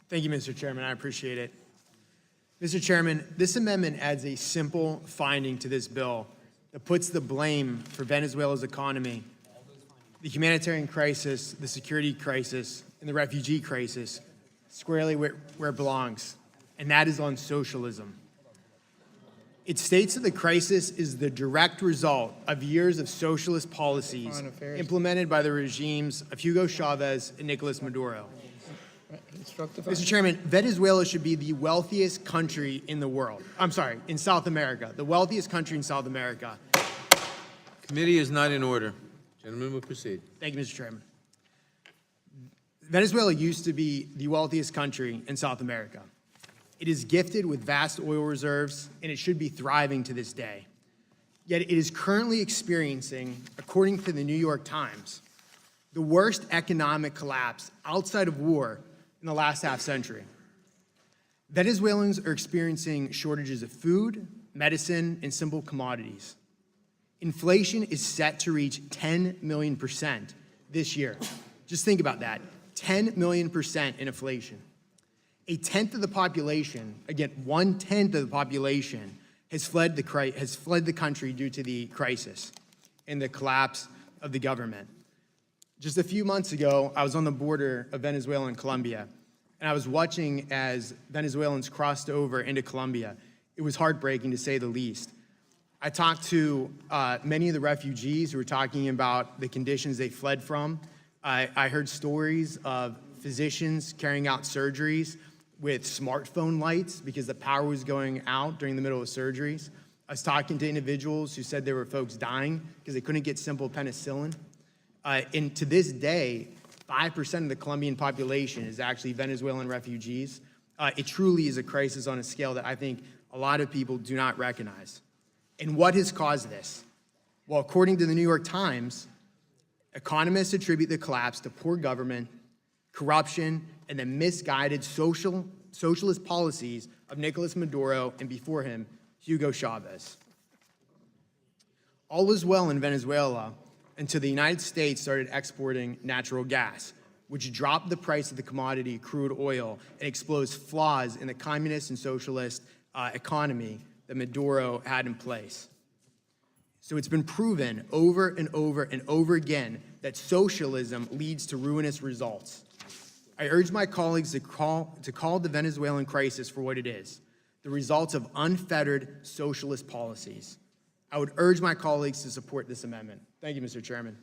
Thank you, Mr. Chairman. I appreciate it. Mr. Chairman, this amendment adds a simple finding to this bill that puts the blame for Venezuela's economy, the humanitarian crisis, the security crisis, and the refugee crisis squarely where it belongs, and that is on socialism. It states that the crisis is the direct result of years of socialist policies implemented by the regimes of Hugo Chavez and Nicolas Maduro. Mr. Chairman, Venezuela should be the wealthiest country in the world. I'm sorry, in South America, the wealthiest country in South America. Committee is not in order. Gentleman will proceed. Thank you, Mr. Chairman. Venezuela used to be the wealthiest country in South America. It is gifted with vast oil reserves, and it should be thriving to this day. Yet it is currently experiencing, according to the New York Times, the worst economic collapse outside of war in the last half-century. Venezuelans are experiencing shortages of food, medicine, and simple commodities. Inflation is set to reach 10 million% this year. Just think about that, 10 million% in inflation. A tenth of the population, again, 1/10 of the population, has fled the country due to the crisis and the collapse of the government. Just a few months ago, I was on the border of Venezuela and Colombia, and I was watching as Venezuelans crossed over into Colombia. It was heartbreaking, to say the least. I talked to many of the refugees who were talking about the conditions they fled from. I heard stories of physicians carrying out surgeries with smartphone lights because the power was going out during the middle of surgeries. I was talking to individuals who said there were folks dying because they couldn't get simple penicillin. And to this day, 5% of the Colombian population is actually Venezuelan refugees. It truly is a crisis on a scale that I think a lot of people do not recognize. And what has caused this? Well, according to the New York Times, economists attribute the collapse to poor government, corruption, and the misguided socialist policies of Nicolas Maduro and before him, Hugo Chavez. All was well in Venezuela until the United States started exporting natural gas, which dropped the price of the commodity crude oil and exposed flaws in the communist and socialist economy that Maduro had in place. So it's been proven over and over and over again that socialism leads to ruinous results. I urge my colleagues to call the Venezuelan crisis for what it is, the results of unfettered socialist policies. I would urge my colleagues to support this amendment. Thank you, Mr. Chairman.